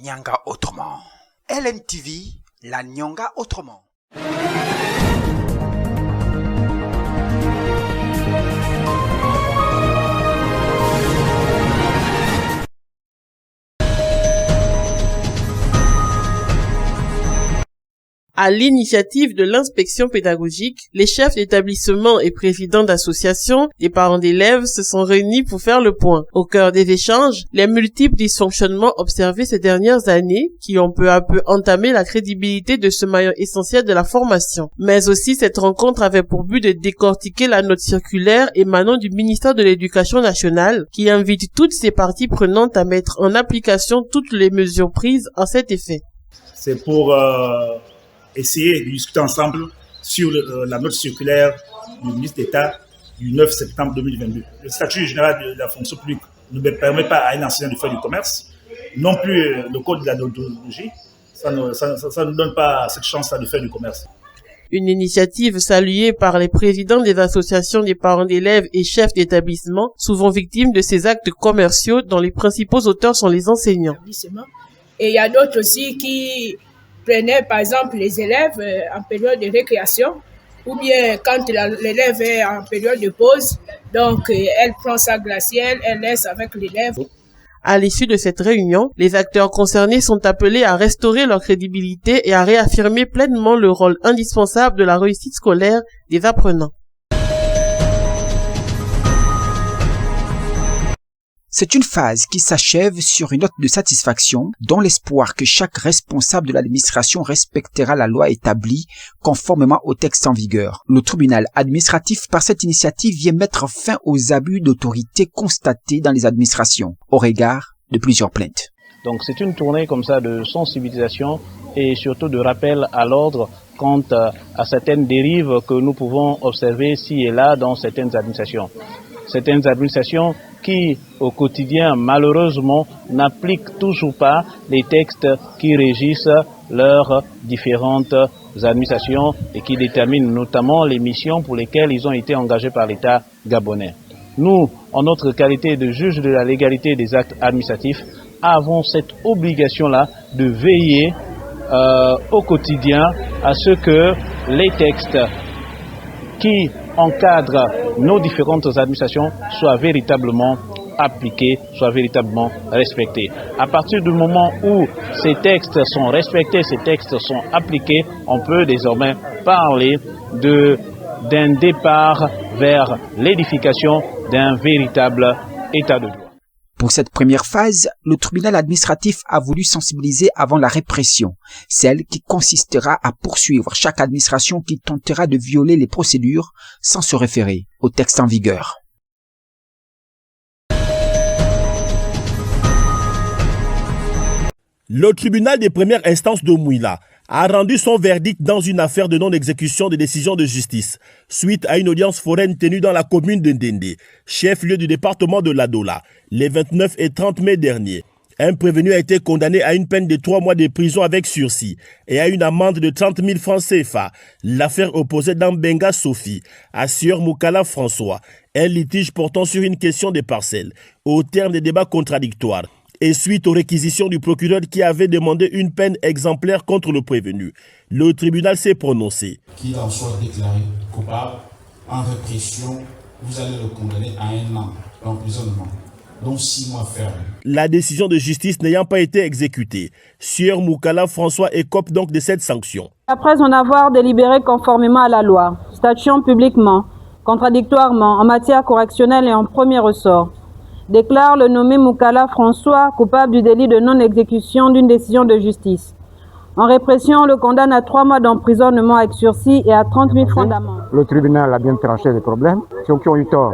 Nyanga autrement. LMTV, la Nyanga autrement. À l'initiative de l'inspection pédagogique, les chefs d'établissement et présidents d'associations des parents d'élèves se sont réunis pour faire le point. Au cœur des échanges, les multiples dysfonctionnements observés ces dernières années qui ont peu à peu entamé la crédibilité de ce maillon essentiel de la formation. Mais aussi, cette rencontre avait pour but de décortiquer la note circulaire émanant du ministère de l'Éducation nationale qui invite toutes ces parties prenantes à mettre en application toutes les mesures prises en cet effet. C'est pour essayer de discuter ensemble sur la note circulaire du ministre d'État du 9 septembre 2022. Le statut général de la fonction publique ne permet pas à un enseignant de faire du commerce, non plus le code de la déontologie, ça ne nous donne pas cette chance-là de faire du commerce. Une initiative saluée par les présidents des associations des parents d'élèves et chefs d'établissement, souvent victimes de ces actes commerciaux dont les principaux auteurs sont les enseignants. Et il y a d'autres aussi qui prenaient par exemple les élèves en période de récréation ou bien quand l'élève est en période de pause, donc elle prend sa glacière, elle laisse avec l'élève. À l'issue de cette réunion, les acteurs concernés sont appelés à restaurer leur crédibilité et à réaffirmer pleinement le rôle indispensable de la réussite scolaire des apprenants. C'est une phase qui s'achève sur une note de satisfaction, dans l'espoir que chaque responsable de l'administration respectera la loi établie conformément au texte en vigueur. Le tribunal administratif, par cette initiative, vient mettre fin aux abus d'autorité constatés dans les administrations, au regard de plusieurs plaintes. Donc c'est une tournée comme ça de sensibilisation et surtout de rappel à l'ordre quant à certaines dérives que nous pouvons observer ci et là dans certaines administrations. Certaines administrations qui, au quotidien, malheureusement, n'appliquent toujours pas les textes qui régissent leurs différentes administrations et qui déterminent notamment les missions pour lesquelles ils ont été engagés par l'État gabonais. Nous, en notre qualité de juge de la légalité des actes administratifs, avons cette obligation-là de veiller au quotidien à ce que les textes qui encadrent nos différentes administrations soient véritablement appliqués, soient véritablement respectés. À partir du moment où ces textes sont respectés, ces textes sont appliqués, on peut désormais parler d'un départ vers l'édification d'un véritable état de droit. Pour cette première phase, le tribunal administratif a voulu sensibiliser avant la répression, celle qui consistera à poursuivre chaque administration qui tentera de violer les procédures sans se référer au texte en vigueur. Le tribunal des premières instances de Mouila a rendu son verdict dans une affaire de non-exécution de décision de justice, suite à une audience foraine tenue dans la commune de Ndendé, chef-lieu du département de l'Adola, les 29 et 30 mai dernier. Un prévenu a été condamné à une peine de 3 mois de prison avec sursis et à une amende de 30 000 francs CFA. L'affaire opposait Dambenga Sophie à Sieur Moukala François, un litige portant sur une question des parcelles, au terme des débats contradictoires. Et suite aux réquisitions du procureur qui avait demandé une peine exemplaire contre le prévenu, le tribunal s'est prononcé. Qu'il en soit déclaré coupable en répression, vous allez le condamner à 1 an d'emprisonnement, dont 6 mois fermes. La décision de justice n'ayant pas été exécutée, Sieur Moukala François écope donc de cette sanction. Après en avoir délibéré conformément à la loi, statuant publiquement, contradictoirement en matière correctionnelle et en premier ressort, déclare le nommé Moukala François coupable du délit de non-exécution d'une décision de justice. En répression, le condamne à 3 mois d'emprisonnement avec sursis et à 30 000 francs d'amende. Le tribunal a bien tranché les problèmes. Ceux qui ont eu tort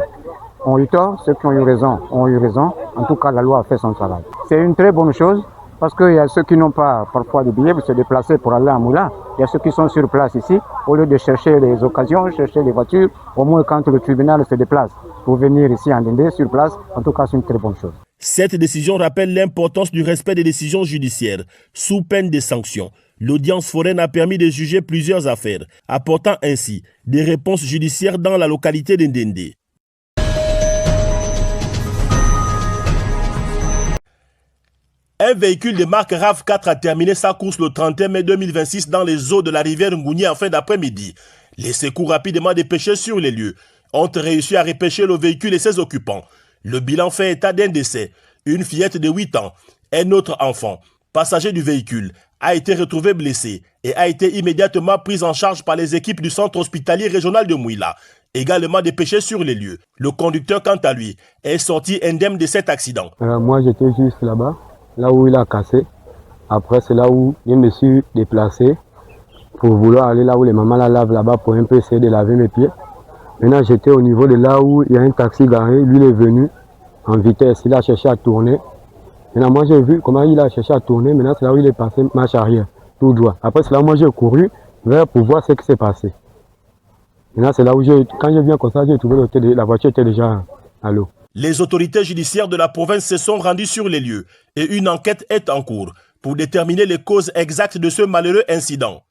ont eu tort, ceux qui ont eu raison ont eu raison. En tout cas, la loi a fait son travail. C'est une très bonne chose parce qu'il y a ceux qui n'ont pas parfois de billets pour se déplacer pour aller à Moula. Il y a ceux qui sont sur place ici, au lieu de chercher les occasions, chercher les voitures, au moins quand le tribunal se déplace pour venir ici en Ndendé sur place, en tout cas c'est une très bonne chose. Cette décision rappelle l'importance du respect des décisions judiciaires, sous peine de sanctions. L'audience foraine a permis de juger plusieurs affaires, apportant ainsi des réponses judiciaires dans la localité d'Ndendé. Un véhicule de marque RAV4 a terminé sa course le 31 mai 2026 dans les eaux de la rivière Ngouni en fin d'après-midi. Les secours rapidement dépêchés sur les lieux ont réussi à repêcher le véhicule et ses occupants. Le bilan fait état d'un décès. Une fillette de 8 ans, un autre enfant, passager du véhicule, a été retrouvé blessé et a été immédiatement pris en charge par les équipes du centre hospitalier régional de Mouila, également dépêché sur les lieux. Le conducteur, quant à lui, est sorti indemne de cet accident. Moi, j'étais juste là-bas, là où il a cassé. Après, c'est là où je me suis déplacé pour vouloir aller là où les mamans la lavent là-bas pour un peu essayer de laver mes pieds. Maintenant, j'étais au niveau de là où il y a un taxi garé. Lui, il est venu en vitesse. Il a cherché à tourner. Maintenant, moi, j'ai vu comment il a cherché à tourner. Maintenant, c'est là où il est passé marche arrière, tout droit. Après, c'est là où moi, j'ai couru vers pour voir ce qui s'est passé. Maintenant, c'est là où quand je viens comme ça, j'ai trouvé la voiture était déjà à l'eau. Les autorités judiciaires de la province se sont rendues sur les lieux et une enquête est en cours pour déterminer les causes exactes de ce malheureux incident.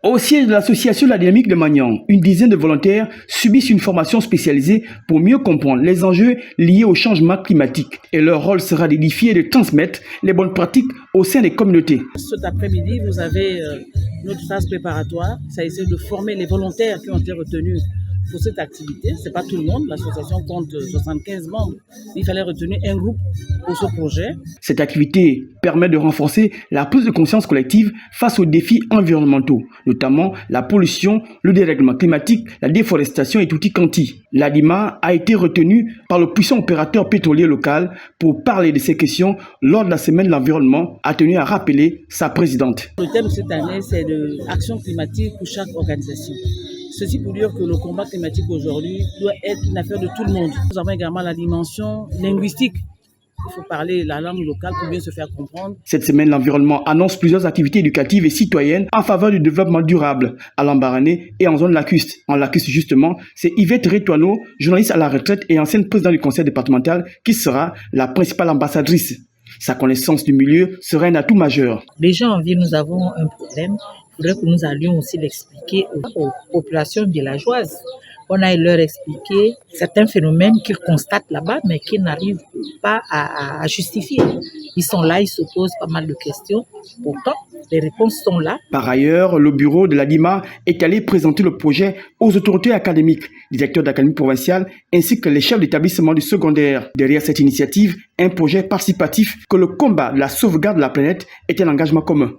Au siège de l'association La Dynamique de Magnan, une dizaine de volontaires subissent une formation spécialisée pour mieux comprendre les enjeux liés au changement climatique. Et leur rôle sera d'édifier et de transmettre les bonnes pratiques au sein des communautés. Cet après-midi, vous avez notre phase préparatoire. Ça essaie de former les volontaires qui ont été retenus pour cette activité. Ce n'est pas tout le monde. L'association compte 75 membres. Il fallait retenir un groupe pour ce projet. Cette activité permet de renforcer la prise de conscience collective face aux défis environnementaux, notamment la pollution, le dérèglement climatique, la déforestation et tutti quanti. L'ADIMA a été retenu par le puissant opérateur pétrolier local pour parler de ces questions lors de la semaine de l'environnement, a tenu à rappeler sa présidente. Le thème de cette année, c'est de l'action climatique pour chaque organisation. Ceci pour dire que le combat climatique aujourd'hui doit être une affaire de tout le monde. Nous avons également la dimension linguistique. Il faut parler la langue locale pour bien se faire comprendre. Cette semaine, l'environnement annonce plusieurs activités éducatives et citoyennes en faveur du développement durable à Lambaréné et en zone lacustre. En lacustre, justement, c'est Yvette Rétoineau, journaliste à la retraite et ancienne présidente du conseil départemental, qui sera la principale ambassadrice. Sa connaissance du milieu sera un atout majeur. Déjà en ville, nous avons un problème. Il faudrait que nous allions aussi l'expliquer aux populations villageoises. On a leur expliqué certains phénomènes qu'ils constatent là-bas, mais qu'ils n'arrivent pas à justifier. Ils sont là, ils se posent pas mal de questions. Pourtant, les réponses sont là. Par ailleurs, le bureau de l'ADIMA est allé présenter le projet aux autorités académiques, directeurs d'académie provinciale, ainsi que les chefs d'établissement du secondaire. Derrière cette initiative, un projet participatif que le combat de la sauvegarde de la planète est un engagement commun.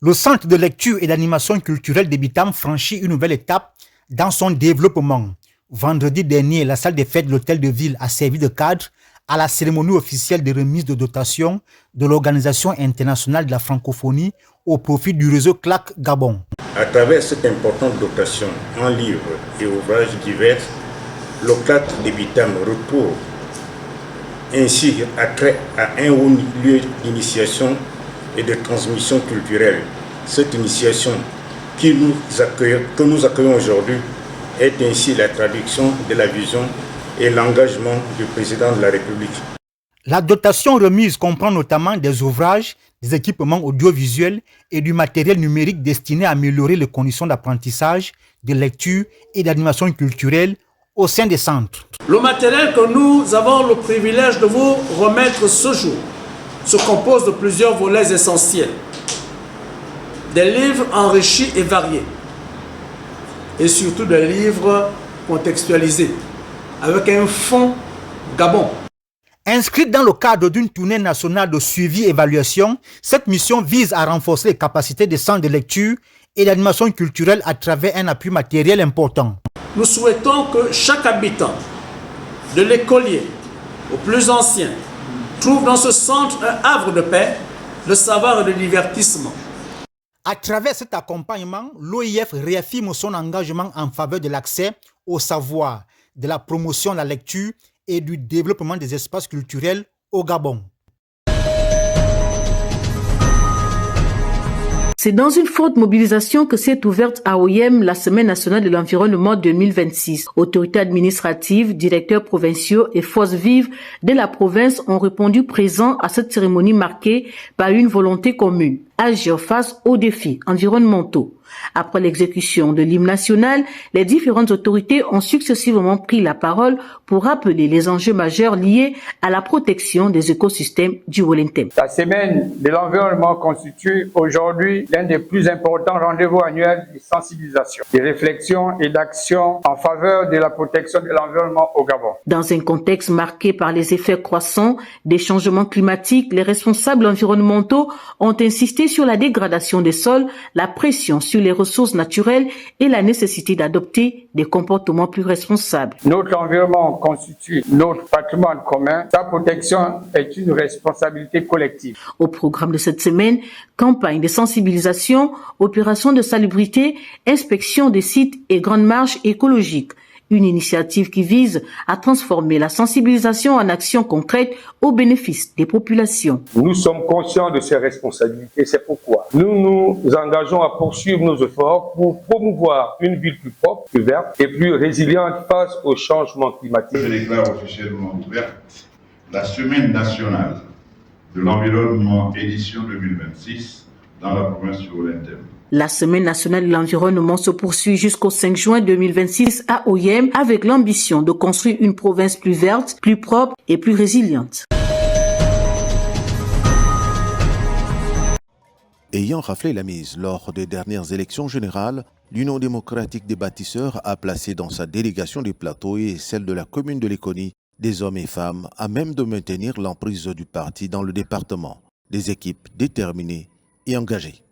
Le centre de lecture et d'animation culturelle de Bitam franchit une nouvelle étape dans son développement. Vendredi dernier, la salle des fêtes de l'hôtel de ville a servi de cadre à la cérémonie officielle de remise de dotation de l'Organisation internationale de la francophonie au profit du réseau CLAC Gabon. À travers cette importante dotation en livres et ouvrages divers, le CLAC de Bitam retrouve ainsi attrait à un haut lieu d'initiation et de transmission culturelle. Cette initiation que nous accueillons aujourd'hui est ainsi la traduction de la vision et l'engagement du président de la République. La dotation remise comprend notamment des ouvrages, des équipements audiovisuels et du matériel numérique destiné à améliorer les conditions d'apprentissage, de lecture et d'animation culturelle au sein des centres. Le matériel que nous avons le privilège de vous remettre ce jour se compose de plusieurs volets essentiels. Des livres enrichis et variés. Et surtout des livres contextualisés, avec un fond Gabon. Inscrite dans le cadre d'une tournée nationale de suivi et évaluation, cette mission vise à renforcer les capacités des centres de lecture et d'animation culturelle à travers un appui matériel important. Nous souhaitons que chaque habitant, de l'écolier au plus ancien, trouve dans ce centre un havre de paix, de savoir et de divertissement. À travers cet accompagnement, l'OIF réaffirme son engagement en faveur de l'accès au savoir, de la promotion de la lecture et du développement des espaces culturels au Gabon. C'est dans une forte mobilisation que s'est ouverte à OIM la Semaine nationale de l'environnement 2026. Autorités administratives, directeurs provinciaux et forces vives de la province ont répondu présents à cette cérémonie marquée par une volonté commune. agir face aux défis environnementaux. Après l'exécution de l'hymne national, les différentes autorités ont successivement pris la parole pour rappeler les enjeux majeurs liés à la protection des écosystèmes du Wolentem. La semaine de l'environnement constitue aujourd'hui l'un des plus importants rendez-vous annuels de sensibilisation, de réflexion et d'action en faveur de la protection de l'environnement au Gabon. Dans un contexte marqué par les effets croissants des changements climatiques, les responsables environnementaux ont insisté sur la dégradation des sols, la pression sur les ressources naturelles et la nécessité d'adopter des comportements plus responsables. Notre environnement constitue notre patrimoine commun. Sa protection est une responsabilité collective. Au programme de cette semaine, campagne de sensibilisation, opérations de salubrité, inspection des sites et grandes marches écologiques. Une initiative qui vise à transformer la sensibilisation en action concrète au bénéfice des populations. Nous sommes conscients de ces responsabilités, c'est pourquoi nous nous engageons à poursuivre nos efforts pour promouvoir une ville plus propre, plus verte et plus résiliente face au changement climatique. Je déclare officiellement ouverte la Semaine nationale de l'environnement édition 2026 dans la province du Wolentem. La Semaine nationale de l'environnement se poursuit jusqu'au 5 juin 2026 à Oyem avec l'ambition de construire une province plus verte, plus propre et plus résiliente. Ayant raflé la mise lors des dernières élections générales, l'Union démocratique des bâtisseurs a placé dans sa délégation des plateaux et celle de la commune de Lekoni des hommes et femmes à même de maintenir l'emprise du parti dans le département. Des équipes déterminées et engagées.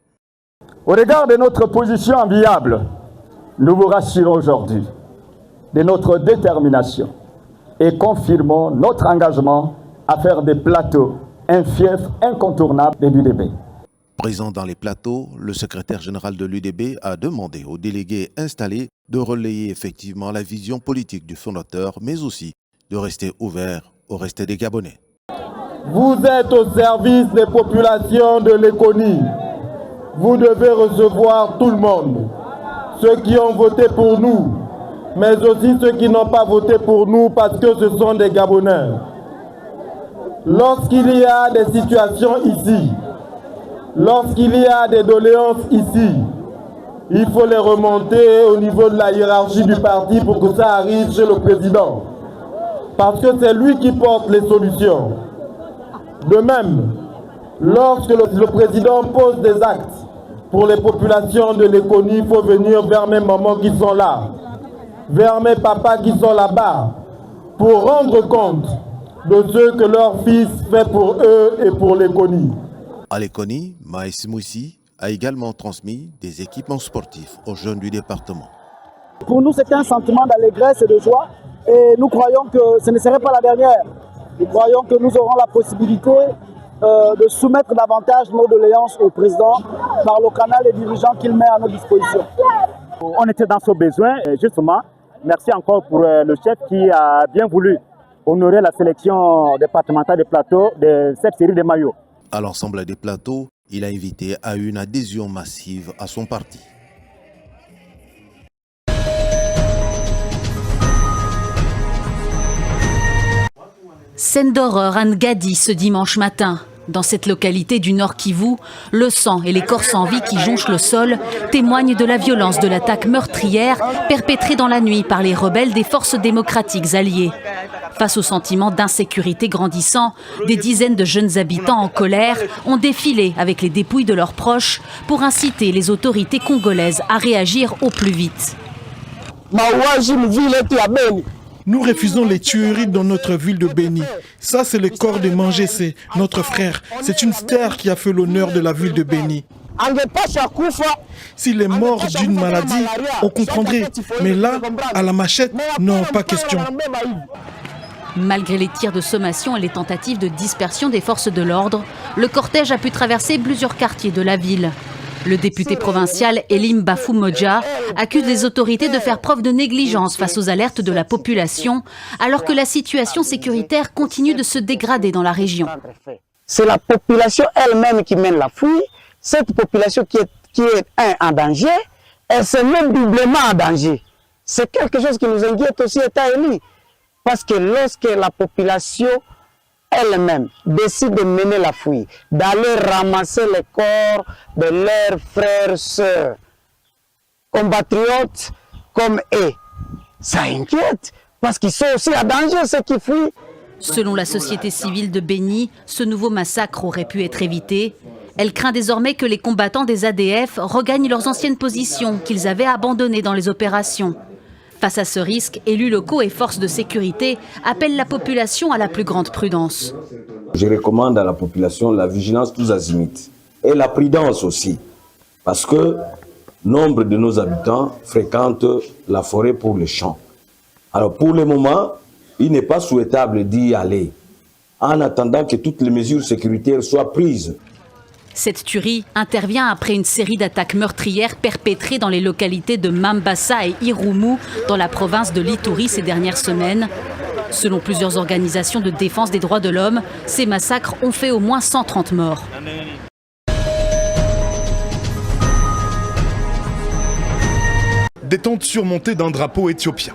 Au regard de notre position enviable, nous vous rassurons aujourd'hui de notre détermination et confirmons notre engagement à faire des plateaux un fief incontournable de l'UDB. Présent dans les plateaux, le secrétaire général de l'UDB a demandé aux délégués installés de relayer effectivement la vision politique du fondateur, mais aussi de rester ouverts au reste des Gabonais. Vous êtes au service des populations de Lekoni. Vous devez recevoir tout le monde, ceux qui ont voté pour nous, mais aussi ceux qui n'ont pas voté pour nous parce que ce sont des Gabonais. Lorsqu'il y a des situations ici, lorsqu'il y a des doléances ici, il faut les remonter au niveau de la hiérarchie du parti pour que ça arrive chez le président. Parce que c'est lui qui porte les solutions. De même, lorsque le président pose des actes pour les populations de Lekoni, il faut venir vers mes mamans qui sont là, vers mes papas qui sont là-bas, pour rendre compte de ce que leur fils fait pour eux et pour Lekoni. À Lekoni, Maïs Moussi a également transmis des équipements sportifs aux jeunes du département. Pour nous, c'est un sentiment d'allégresse et de joie, et nous croyons que ce ne serait pas la dernière. Nous croyons que nous aurons la possibilité de soumettre davantage nos doléances au président par le canal des dirigeants qu'il met à nos dispositions. On était dans ce besoin, justement. Merci encore pour le chef qui a bien voulu honorer la sélection départementale des plateaux de cette série de maillots. À l'ensemble des plateaux, il a invité à une adhésion massive à son parti. Scène d'horreur à Ngadi ce dimanche matin. Dans cette localité du Nord Kivu, le sang et les corps sans vie qui jonchent le sol témoignent de la violence de l'attaque meurtrière perpétrée dans la nuit par les rebelles des forces démocratiques alliées. Face au sentiment d'insécurité grandissant, des dizaines de jeunes habitants en colère ont défilé avec les dépouilles de leurs proches pour inciter les autorités congolaises à réagir au plus vite. Nous refusons les tueries dans notre ville de Béni. Ça, c'est le corps de Mangessé, notre frère. C'est une star qui a fait l'honneur de la ville de Béni. S'il est mort d'une maladie, on comprendrait. Mais là, à la machette, non, pas question. Malgré les tirs de sommation et les tentatives de dispersion des forces de l'ordre, le cortège a pu traverser plusieurs quartiers de la ville. Le député provincial Elim Bafou Modja accuse les autorités de faire preuve de négligence face aux alertes de la population, alors que la situation sécuritaire continue de se dégrader dans la région. C'est la population elle-même qui mène la fouille. Cette population qui est en danger, elle se met doublement en danger. C'est quelque chose qui nous inquiète aussi, État élu. Parce que lorsque la population elles-mêmes décident de mener la fouille, d'aller ramasser les corps de leurs frères, sœurs, compatriotes comme eux, ça inquiète, parce qu'ils sont aussi à danger, ceux qui fuient. Selon la société civile de Béni, ce nouveau massacre aurait pu être évité. Elle craint désormais que les combattants des ADF regagnent leurs anciennes positions qu'ils avaient abandonnées dans les opérations. Face à ce risque, élus locaux et forces de sécurité appellent la population à la plus grande prudence. Je recommande à la population la vigilance tous azimuts et la prudence aussi, parce que nombre de nos habitants fréquentent la forêt pour les champs. Alors pour le moment, il n'est pas souhaitable d'y aller, en attendant que toutes les mesures sécuritaires soient prises. Cette tuerie intervient après une série d'attaques meurtrières perpétrées dans les localités de Mambasa et Irumu, dans la province de l'Ituri ces dernières semaines. Selon plusieurs organisations de défense des droits de l'homme, ces massacres ont fait au moins 130 morts. Des tentes surmontées d'un drapeau éthiopien.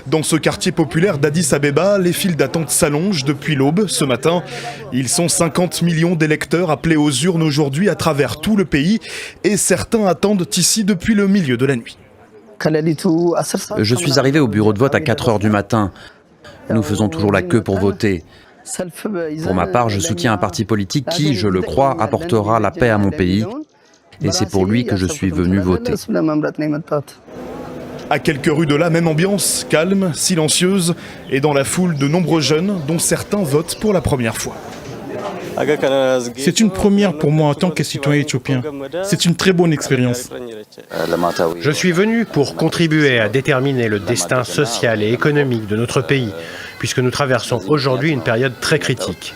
Dans ce quartier populaire d'Addis Abeba, les files d'attente s'allongent depuis l'aube ce matin. Ils sont 50 millions d'électeurs appelés aux urnes aujourd'hui à travers tout le pays et certains attendent ici depuis le milieu de la nuit. Je suis arrivé au bureau de vote à 4 h du matin. Nous faisons toujours la queue pour voter. Pour ma part, je soutiens un parti politique qui, je le crois, apportera la paix à mon pays. Et c'est pour lui que je suis venu voter. À quelques rues de là, même ambiance, calme, silencieuse, et dans la foule de nombreux jeunes, dont certains votent pour la première fois. C'est une première pour moi en tant que citoyen éthiopien. C'est une très bonne expérience. Je suis venu pour contribuer à déterminer le destin social et économique de notre pays, puisque nous traversons aujourd'hui une période très critique.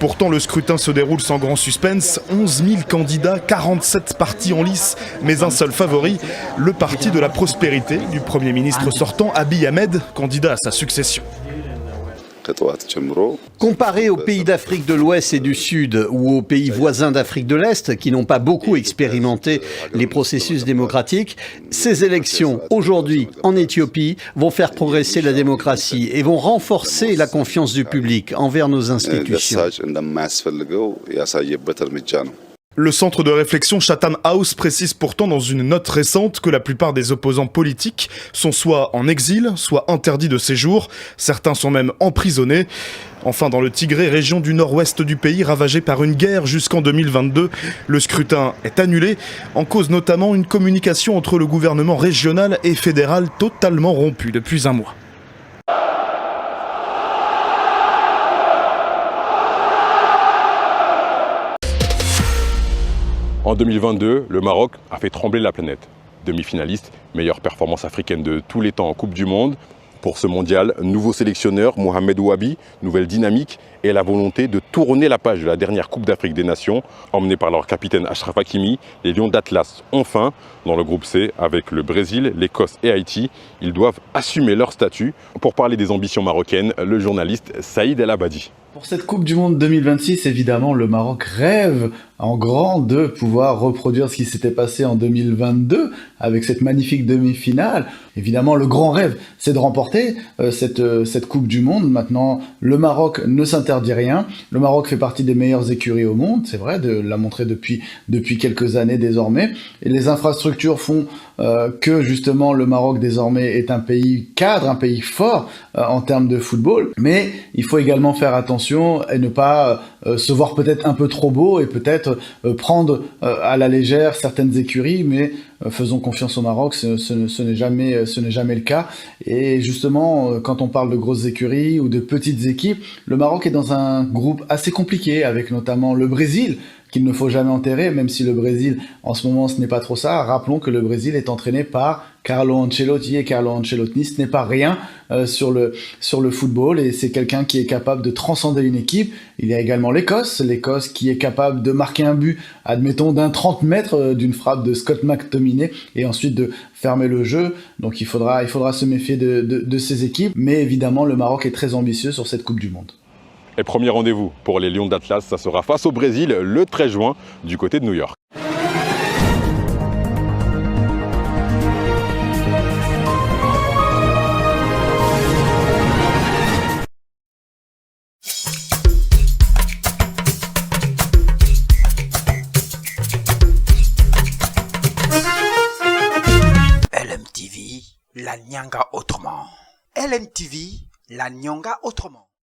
Pourtant, le scrutin se déroule sans grand suspense. 11 000 candidats, 47 partis en lice, mais un seul favori, le parti de la prospérité du Premier ministre sortant, Abiy Ahmed, candidat à sa succession. Comparé aux pays d'Afrique de l'Ouest et du Sud ou aux pays voisins d'Afrique de l'Est qui n'ont pas beaucoup expérimenté les processus démocratiques, ces élections aujourd'hui en Éthiopie vont faire progresser la démocratie et vont renforcer la confiance du public envers nos institutions. Le centre de réflexion Chatham House précise pourtant dans une note récente que la plupart des opposants politiques sont soit en exil, soit interdits de séjour. Certains sont même emprisonnés. Enfin, dans le Tigré, région du nord-ouest du pays ravagée par une guerre jusqu'en 2022, le scrutin est annulé, en cause notamment une communication entre le gouvernement régional et fédéral totalement rompue depuis un mois. En 2022, le Maroc a fait trembler la planète. Demi-finaliste, meilleure performance africaine de tous les temps en Coupe du Monde. Pour ce mondial, nouveau sélectionneur, Mohamed Ouabi, nouvelle dynamique et la volonté de tourner la page de la dernière Coupe d'Afrique des Nations. Emmenés par leur capitaine Achraf Hakimi, les Lions d'Atlas ont faim. Dans le groupe C, avec le Brésil, l'Écosse et Haïti, ils doivent assumer leur statut. Pour parler des ambitions marocaines, le journaliste Saïd El Abadi. Pour cette Coupe du Monde 2026, évidemment, le Maroc rêve en grand de pouvoir reproduire ce qui s'était passé en 2022 avec cette magnifique demi-finale. Évidemment, le grand rêve, c'est de remporter cette Coupe du Monde. Maintenant, le Maroc ne s'interdit rien. Le Maroc fait partie des meilleures écuries au monde, c'est vrai, de l'a montré depuis quelques années désormais. Et les infrastructures font que justement le Maroc désormais est un pays cadre, un pays fort en termes de football. Mais il faut également faire attention et ne pas se voir peut-être un peu trop beau et peut-être prendre à la légère certaines écuries, mais faisons confiance au Maroc, ce n'est jamais le cas. Et justement, quand on parle de grosses écuries ou de petites équipes, le Maroc est dans un groupe assez compliqué, avec notamment le Brésil, qu'il ne faut jamais enterrer, même si le Brésil, en ce moment, ce n'est pas trop ça. Rappelons que le Brésil est entraîné par Carlo Ancelotti, et Carlo Ancelotti, ce n'est pas rien sur le football, et c'est quelqu'un qui est capable de transcender une équipe. Il y a également l'Écosse qui est capable de marquer un but, admettons, d'un 30 mètres d'une frappe de Scott McTominay, et ensuite de fermer le jeu. Donc il faudra se méfier de ces équipes, mais évidemment, le Maroc est très ambitieux sur cette Coupe du Monde. Et premier rendez-vous pour les Lions d'Atlas, ça sera face au Brésil le 13 juin du côté de New York. la Nyanga autrement. LNTV, la Nyanga autrement.